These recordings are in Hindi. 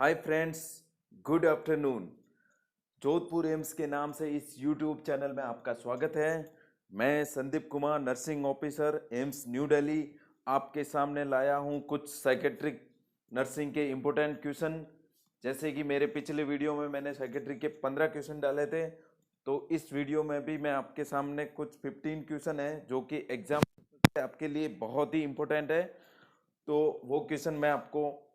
Hi friends, good afternoon. Jodhpur AIIMS के नाम से इस यूट्यूब चैनल में आपका स्वागत है। मैं Sandeep Kumar, nursing officer, AIIMS new Delhi, आपके सामने लाया हूं कुछ साइकेट्रिक नर्सिंग के इम्पोर्टेंट क्वेश्चन। जैसे कि मेरे पिछले वीडियो में मैंने साइकेट्रिक के 15 क्वेश्चन डाले थे, तो इस वीडियो में भी मैं आपके सामने कुछ 15 क्वेश्चन है जो कि एग्जाम आपके लिए बहुत ही इम्पोर्टेंट है। तो वो क्वेश्चन मैं आपको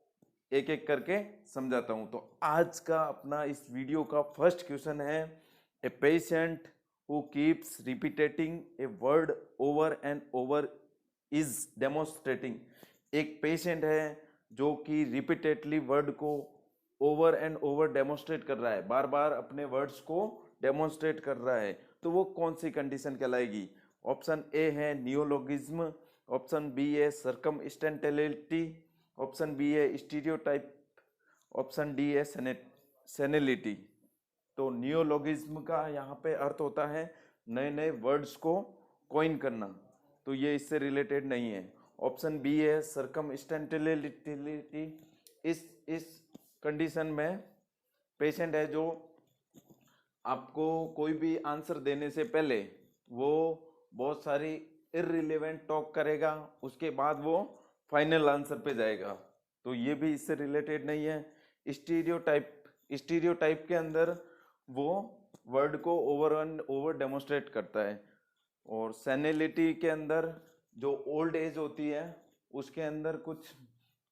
एक एक करके समझाता हूं। तो आज का अपना इस वीडियो का फर्स्ट क्वेश्चन है, a patient who keeps repeating a word over and over is demonstrating. एक पेशेंट है जो कि रिपीटेडली वर्ड को ओवर एंड ओवर डेमोन्स्ट्रेट कर रहा है, बार बार अपने वर्ड्स को डेमोन्स्ट्रेट कर रहा है, तो वो कौन सी कंडीशन कहलाएगी? ऑप्शन ए है नियोलॉगिज्म, ऑप्शन बी है सर्कमस्टेंटियलिटी, ऑप्शन बी है स्टीरियोटाइप, ऑप्शन डी है सेनेलिटी। तो नियोलॉगिज्म का यहाँ पे अर्थ होता है नए नए वर्ड्स को कॉइन करना, तो ये इससे रिलेटेड नहीं है। ऑप्शन बी है सर्कमस्टेंटियलिटी। इस कंडीशन में पेशेंट है जो आपको कोई भी आंसर देने से पहले वो बहुत सारी इररिलेवेंट टॉक करेगा, उसके बाद वो फाइनल आंसर पे जाएगा, तो ये भी इससे रिलेटेड नहीं है। स्टीरियोटाइप के अंदर वो वर्ड को ओवर एंड ओवर डेमोन्स्ट्रेट करता है। और सेनिलिटी के अंदर जो ओल्ड एज होती है उसके अंदर कुछ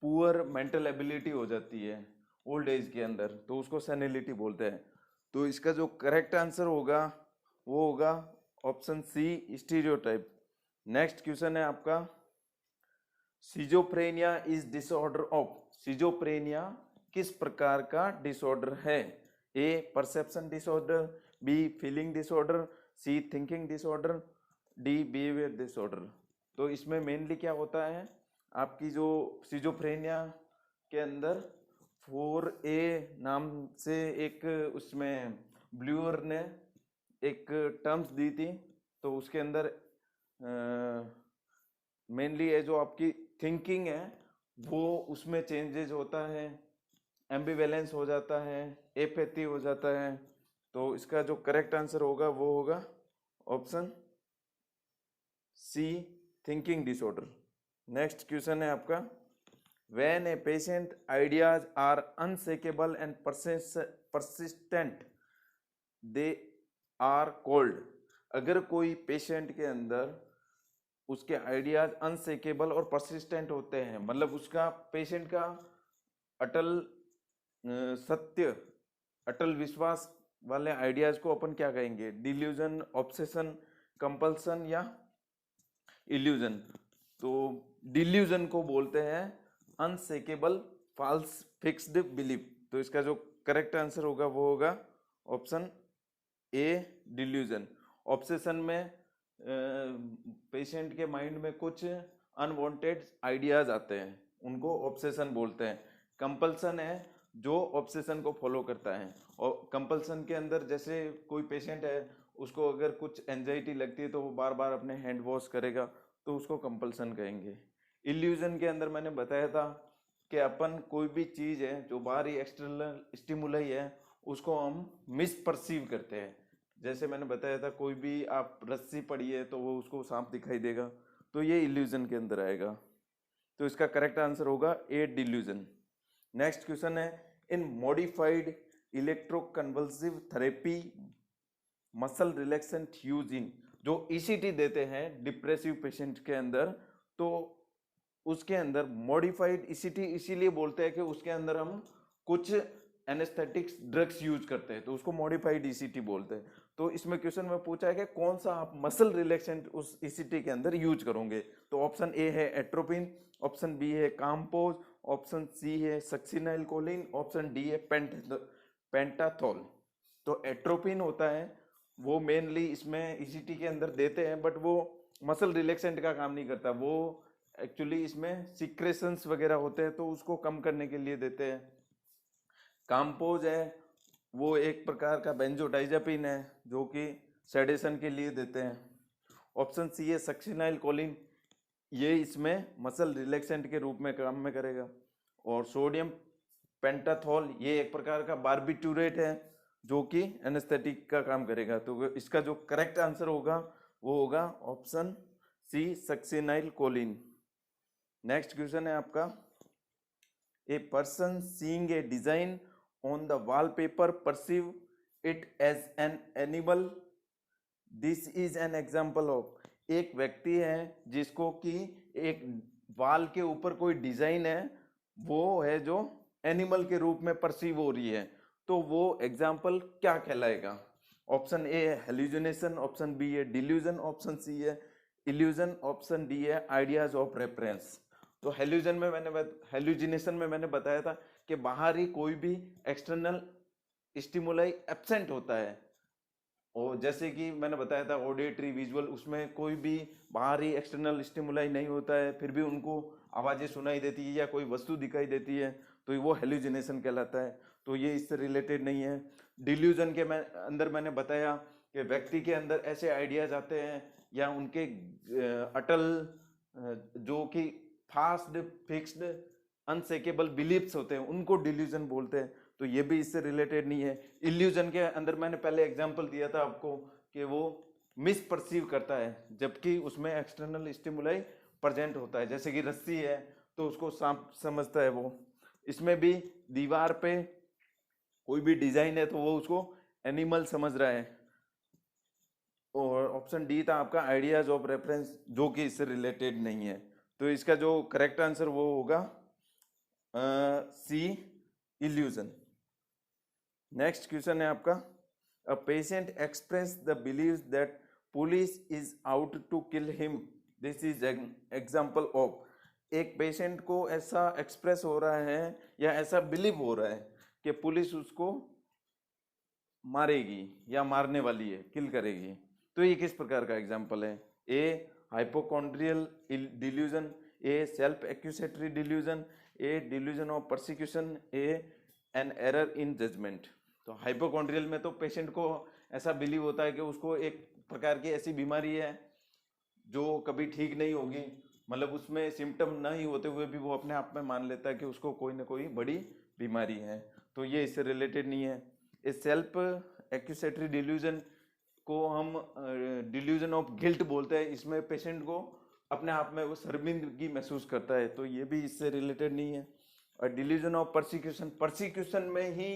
पुअर मेंटल एबिलिटी हो जाती है ओल्ड एज के अंदर, तो उसको सेनिलिटी बोलते हैं। तो इसका जो करेक्ट आंसर होगा वो होगा option C, stereotype. Next question है आपका, schizophrenia is disorder of. Schizophrenia किस प्रकार का डिसऑर्डर है? A perception disorder, B feeling disorder, C thinking disorder, D behaviour disorder. तो इसमें मेनली क्या होता है, आपकी जो सिजोफ्रेनिया के अंदर 4A नाम से एक उसमें ब्लूअर ने एक टर्म्स दी थी, तो उसके अंदर मेनली है जो आपकी थिंकिंग है वो उसमें चेंजेस होता है, एम्बिवेलेंस हो जाता है, एपैथी हो जाता है। तो इसका जो करेक्ट आंसर होगा वो होगा option C, thinking disorder. Next question है आपका, when a patient ideas are unshakable and persistent they are called। अगर कोई पेशेंट के अंदर उसके आइडियाज अनशेकेबल और परसिस्टेंट होते हैं, मतलब उसका पेशेंट का अटल सत्य, अटल विश्वास वाले आइडियाज को अपन क्या कहेंगे? डिल्यूजन, ऑब्सेशन, कंपल्सन या इल्यूजन। तो डिल्यूजन को बोलते हैं अनशेकेबल फॉल्स फिक्स्ड बिलीफ। तो इसका जो करेक्ट आंसर होगा वो होगा ऑप्शन ए, डिल्यूजन। ऑब्सेशन में पेशेंट के माइंड में कुछ अनवांटेड आइडियाज आते हैं, उनको ऑब्सेशन बोलते हैं। कंपल्सन है जो ऑब्सेशन को फॉलो करता है, और कंपल्सन के अंदर जैसे कोई पेशेंट है उसको अगर कुछ एंजाइटी लगती है तो वो बार बार अपने हैंड वॉश करेगा, तो उसको कंपल्सन कहेंगे। इल्यूजन के अंदर मैंने बताया था कि अपन कोई भी चीज है जो बाहरी एक्सटर्नल स्टिमुलाई है उसको हम मिसपर्सीव करते हैं। जैसे मैंने बताया था कोई भी आप रस्सी पड़ी है तो वो उसको सांप दिखाई देगा, तो ये इल्यूजन के अंदर आएगा। तो इसका करेक्ट आंसर होगा ए, डिल्यूजन। नेक्स्ट क्वेश्चन है, in modified electroconvulsive therapy muscle relaxant use in. जो ईसीटी देते हैं डिप्रेसिव पेशेंट के अंदर, तो उसके अंदर मॉडिफाइड ईसीटी इसीलिए बोलते हैं कि उसके अंदर हम कुछ एनेस्थेटिक्स ड्रग्स यूज करते हैं, तो उसको मॉडिफाइड ईसीटी बोलते हैं। तो इसमें क्वेश्चन में पूछा है कि कौन सा आप मसल रिलैक्सेंट उस ईसीटी के अंदर यूज करोगे। तो ऑप्शन ए है एट्रोपिन, ऑप्शन बी है काम्पोज, ऑप्शन सी है सक्सिनाइलकोलिन, ऑप्शन डी है पेंटाथॉल। तो एट्रोपिन होता है वो मेनली इसमें ईसीटी के अंदर देते हैं, बट वो मसल रिलैक्सेंट का काम नहीं करता, वो एक्चुअली इसमें सिक्रेशंस वगैरह होते हैं तो उसको कम करने के लिए देते हैं। काम्पोज है वो एक प्रकार का बेंजोडाइजापिन है जो कि सेडेशन के लिए देते हैं। ऑप्शन सी है सक्सिनाइलकोलिन, ये इसमें मसल रिलैक्सेंट के रूप में काम में करेगा। और सोडियम पेंटाथॉल ये एक प्रकार का बार्बिटूरेट है जो कि एनेस्थेटिक का काम करेगा। तो इसका जो करेक्ट आंसर होगा वो होगा option C, succinyl choline. Next question है आपका, a person seeing a design on the wallpaper perceive it as an animal, this is an example of. एक व्यक्ति है जिसको कि एक वाल के ऊपर कोई डिजाइन है, वो है जो एनिमल के रूप में परसीव हो रही है, तो वो एग्जाम्पल क्या कहलाएगा? ऑप्शन ए है हेल्यूजिनेशन, ऑप्शन बी है डिल्यूजन, ऑप्शन सी है इल्यूजन, ऑप्शन डी है आइडियाज ऑफ रेफरेंस। तो हेल्यूजिनेशन में मैंने बताया था कि बाहरी कोई भी एक्सटर्नल स्टिमुलाई एब्सेंट होता है, और जैसे कि मैंने बताया था ऑडिटरी विजुअल, उसमें कोई भी बाहरी एक्सटर्नल स्टिमुलाई नहीं होता है, फिर भी उनको आवाज़ें सुनाई देती है या कोई वस्तु दिखाई देती है, तो वो हेल्यूजिनेशन कहलाता है। तो ये इससे रिलेटेड नहीं है। डिल्यूजन के अंदर मैंने बताया कि व्यक्ति के अंदर ऐसे आइडियाज आते हैं या उनके अटल जो कि फास्ट फिक्स्ड अनसेकेबल बिलीफ्स होते हैं, उनको डिल्यूजन बोलते हैं। तो ये भी इससे रिलेटेड नहीं है। इल्यूजन के अंदर मैंने पहले एग्जांपल दिया था आपको कि वो मिस परसीव करता है, जबकि उसमें एक्सटर्नल स्टिमुलाई प्रेजेंट होता है। जैसे कि रस्सी है तो उसको सांप समझता है वो, इसमें भी दीवार पे कोई भी डिजाइन है तो वो उसको एनिमल समझ रहा है। और ऑप्शन डी था आपका आइडियाज ऑफ रेफरेंस, जो कि इससे रिलेटेड नहीं है। तो इसका जो करेक्ट आंसर वो होगा सी, इल्यूजन। नेक्स्ट क्वेश्चन है आपका, a patient express the believe that police is out to kill him, this is example of. एक पेशेंट को ऐसा एक्सप्रेस हो रहा है या ऐसा बिलीव हो रहा है कि पुलिस उसको मारेगी या मारने वाली है, किल करेगी, तो ये किस प्रकार का एग्जाम्पल है? A hypochondrial delusion, a self accusatory delusion, a delusion of persecution, a an error in judgment. तो हाइपोकॉन्ड्रियल में तो पेशेंट को ऐसा बिलीव होता है कि उसको एक प्रकार की ऐसी बीमारी है जो कभी ठीक नहीं होगी, मतलब उसमें सिम्टम नहीं होते हुए भी वो अपने आप में मान लेता है कि उसको कोई ना कोई बड़ी बीमारी है। तो ये इससे रिलेटेड नहीं है। इस सेल्फ एक्यूसेटरी डिल्यूजन को हम डिल्यूजन ऑफ गिल्ट बोलते हैं। इसमें पेशेंट को अपने आप में वो शर्मिंदगी महसूस करता है, तो ये भी इससे रिलेटेड नहीं है। और डिल्यूजन ऑफ परसिक्यूशन, परसिक्यूशन में ही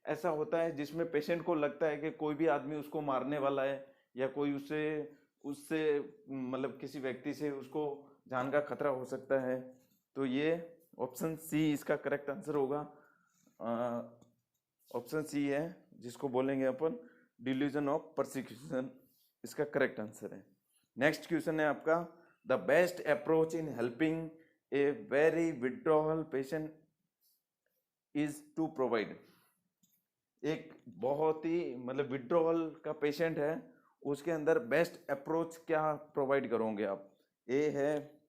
ऐसा होता है जिसमें पेशेंट को लगता है कि कोई भी आदमी उसको मारने वाला है या कोई उससे उससे मतलब किसी व्यक्ति से उसको जान का खतरा हो सकता है। तो ये ऑप्शन सी इसका करेक्ट आंसर होगा। ऑप्शन सी है जिसको बोलेंगे अपन डिल्यूजन ऑफ परसिक्यूशन, इसका करेक्ट आंसर है। नेक्स्ट क्वेश्चन है आपका, the best approach in helping a very withdrawal patient is to provide. एक बहुत ही मतलब विड्रॉवल का पेशेंट है, उसके अंदर बेस्ट अप्रोच क्या प्रोवाइड करोगे आप? ए है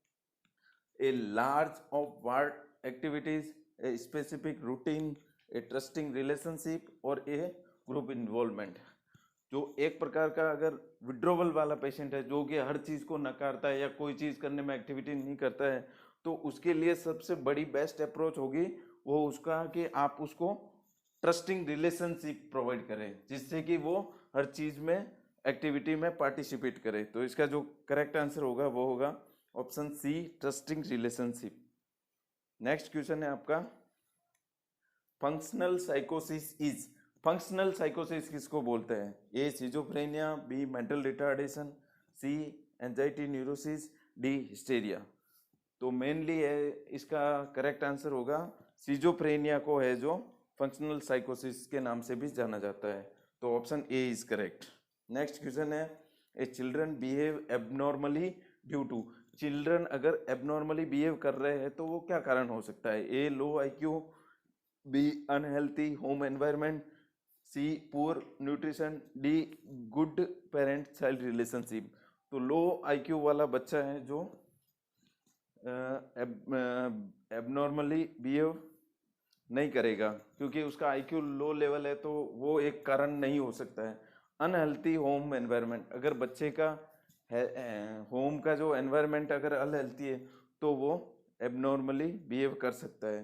a large of work activities, a specific routine, A trusting relationship, और ए ग्रुप इन्वॉल्वमेंट। जो एक प्रकार का अगर विड्रॉवल वाला पेशेंट है जो कि हर चीज़ को नकारता है या कोई चीज़ करने में एक्टिविटी नहीं करता है, तो उसके लिए सबसे बड़ी बेस्ट अप्रोच होगी वो उसका कि आप उसको ट्रस्टिंग रिलेशनशिप प्रोवाइड करें, जिससे कि वो हर चीज़ में एक्टिविटी में पार्टिसिपेट करे। तो इसका जो करेक्ट आंसर होगा वो होगा option C, trusting relationship. Next question है आपका, फंक्शनल साइकोसिस इज। फंक्शनल साइकोसिस किसको बोलते हैं? A schizophrenia, B mental retardation, C anxiety neurosis, D hysteria. तो मेनली है इसका करेक्ट आंसर होगा सिजोफ्रेनिया को है जो फंक्शनल साइकोसिस के नाम से भी जाना जाता है। तो option A is correct. Next question है, a children behave abnormally due to. Children अगर एबनॉर्मली बिहेव कर रहे हैं तो वो क्या कारण हो सकता है? A low IQ, B unhealthy home environment, C poor nutrition, D good parent child relationship. तो लो IQ वाला बच्चा है जो एबनॉर्मली बिहेव नहीं करेगा क्योंकि उसका IQ लो लेवल है, तो वो एक कारण नहीं हो सकता है। अनहेल्थी होम एनवायरनमेंट, अगर बच्चे का होम का जो एनवायरनमेंट अगर अनहेल्थी है तो वो एबनॉर्मली बिहेव कर सकता है।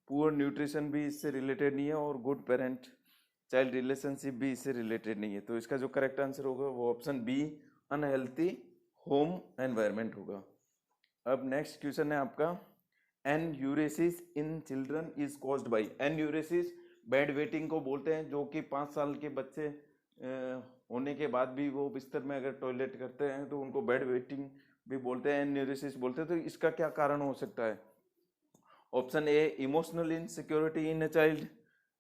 पुअर न्यूट्रिशन भी इससे रिलेटेड नहीं है और गुड पेरेंट चाइल्ड रिलेशनशिप भी इससे रिलेटेड नहीं है। तो इसका जो करेक्ट आंसर होगा वो option B unhealthy home environment होगा। अब नेक्स्ट क्वेश्चन है आपका enuresis in children is caused by. Enuresis bed wetting को बोलते हैं, जो कि 5 साल के बच्चे होने के बाद भी वो बिस्तर में अगर टॉयलेट करते हैं तो उनको बेड वेटिंग भी बोलते हैं, एन्यूरेसिस बोलते हैं। तो इसका क्या कारण हो सकता है? Option A emotional insecurity in a child,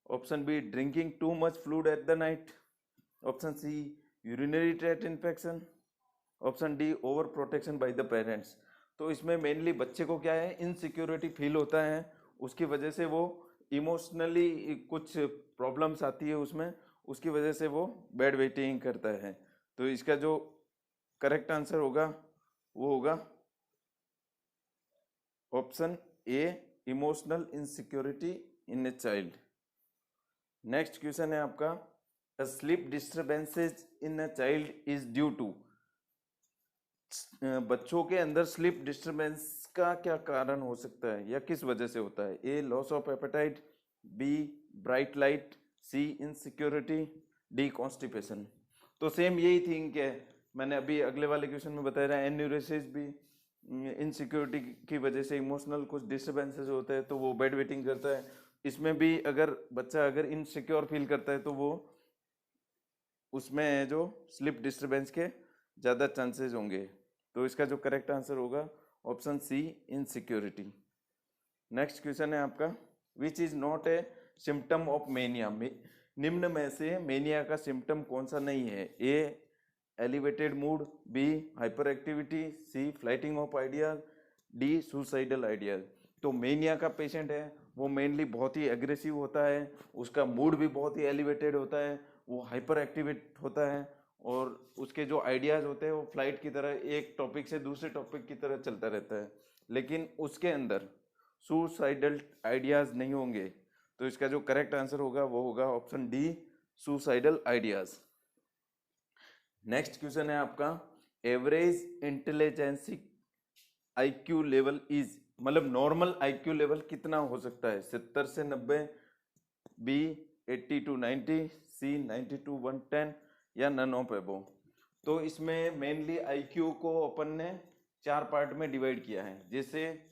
option B drinking too much fluid at the night, option C urinary tract infection, option D over protection by the parents. तो इसमें मेनली बच्चे को क्या है, इनसिक्योरिटी फील होता है, उसकी वजह से वो इमोशनली कुछ प्रॉब्लम्स आती है उसमें, उसकी वजह से वो बेड वेटिंग करता है। तो इसका जो करेक्ट आंसर होगा वो होगा option A emotional insecurity in a child. Next question है आपका sleep disturbances in a child is due to. बच्चों के अंदर स्लीप डिस्टर्बेंस का क्या कारण हो सकता है या किस वजह से होता है? A loss of appetite, B bright light, C insecurity, D constipation. तो सेम यही थिंग है, मैंने अभी अगले वाले क्वेश्चन में बताया था, एन्यूरेसिस भी इनसिक्योरिटी की वजह से इमोशनल कुछ डिस्टर्बेंसेस होते हैं तो वो बेड वेटिंग करता है। इसमें भी अगर बच्चा अगर इनसिक्योर फील करता है तो वो उसमें जो स्लीप डिस्टर्बेंस के ज़्यादा चांसेस होंगे। तो इसका जो करेक्ट आंसर होगा option C insecurity. Next question है आपका which is not a symptom of mania. निम्न में से मेनिया का सिम्टम कौन सा नहीं है? A elevated mood, B hyper activity, C flighting of ideas, D suicidal ideas. तो मेनिया का पेशेंट है वो मेनली बहुत ही एग्रेसिव होता है, उसका मूड भी बहुत ही एलिवेटेड होता है, वो हाइपर एक्टिवेट होता है और उसके जो आइडियाज होते हैं वो फ्लाइट की तरह एक टॉपिक से दूसरे टॉपिक की तरह चलता रहता है, लेकिन उसके अंदर सुसाइडल आइडियाज नहीं होंगे। तो इसका जो करेक्ट आंसर होगा वो होगा option D suicidal ideas. Next question है आपका average intelligence IQ level is, मतलब नॉर्मल आईक्यू लेवल कितना हो सकता है? 70 से 90, बी 80 to 90, सी 90 to 110 या नन ऑफ अबोव। तो इसमें मेनली आईक्यू को अपन ने 4 पार्ट में डिवाइड किया है। जैसे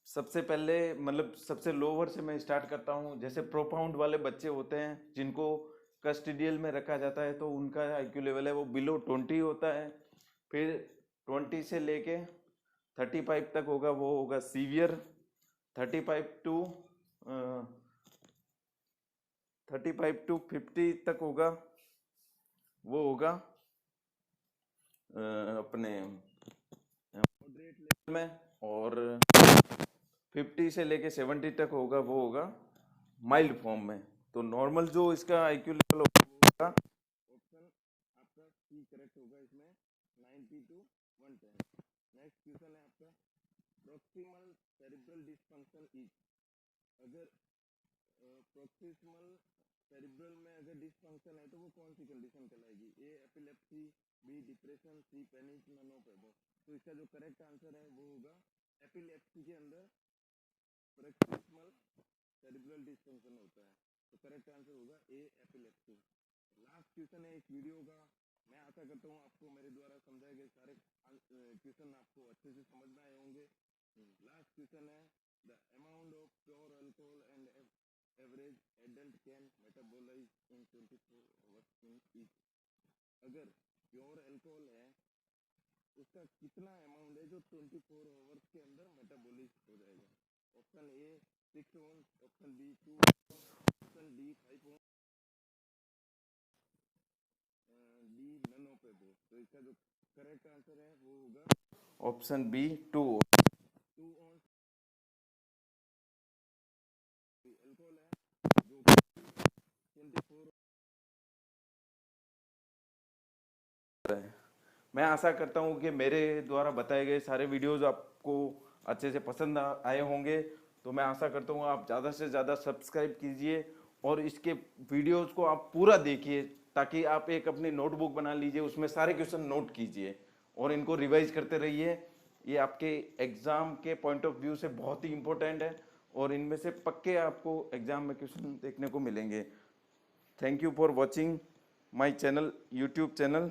सबसे पहले मतलब सबसे लोअर से मैं स्टार्ट करता हूँ। जैसे प्रोफाउंड वाले बच्चे होते हैं जिनको कस्टोडियल में रखा जाता है तो उनका आईक्यू लेवल है वो बिलो 20 होता है। फिर 20 से लेके 35 तक होगा वो होगा सीवियर, 35 टू 50 तक होगा वो होगा अपने मॉडरेट लेवल में, और 50 से लेके 70 तक होगा वो होगा माइल्ड फॉर्म में। तो नॉर्मल जो इसका आईक्यू लेवल होगा ऑप्शन आपका सी करेक्ट होगा इसमें 90 to 110। नेक्स्ट क्वेश्चन है आपका प्रॉक्सिमल सेरिब्रल डिस्फंक्शन इज। अगर प्रॉक्सिमल सेरिब्रल में अगर डिस्फंक्शन है तो वो कौन सी कंडीशन कहलाएगी? A epilepsy, B depression, C panic, none of above. तो इसका जो करेक्ट आंसर है वो होगा एपिलेप्सी के अंदर प्रॉक्सिमल सेरिब्रल डिस्फंक्शन होता है। तो करेक्ट आंसर होगा ए एपिलेप्सी। लास्ट क्वेश्चन है इस वीडियो का। मैं आशा करता हूँ आपको मेरे द्वारा समझाए गए सारे क्वेश्चन आपको अच्छे से समझ में आए होंगे। लास्ट क्वेश्चन है the amount of pure alcohol and average adult can metabolise in 24 hours in each. अगर प्योर अल्कोहल है उसका कितना अमाउंट है जो 24 आवर्स के अंदर मेटाबोलाइज हो जाएगा? Option A 6 ounce, option B 2, option D 5 ounce, D none of above. तो इसका जो करेक्ट आंसर है वो होगा ऑप्शन बी 2 ounce अल्कोहल है जो 24। मैं आशा करता हूँ कि मेरे द्वारा बताए गए सारे वीडियोस आपको अच्छे से पसंद आए होंगे। तो मैं आशा करता हूँ आप ज़्यादा से ज़्यादा सब्सक्राइब कीजिए और इसके वीडियोस को आप पूरा देखिए ताकि आप एक अपनी नोटबुक बना लीजिए, उसमें सारे क्वेश्चन नोट कीजिए और इनको रिवाइज करते रहिए। ये आपके एग्ज़ाम के पॉइंट ऑफ व्यू से बहुत ही इम्पोर्टेंट है। और इनमें से पक्के आपको एग्जाम में क्वेश्चन देखने को मिलेंगे। Thank you for watching my channel, YouTube channel.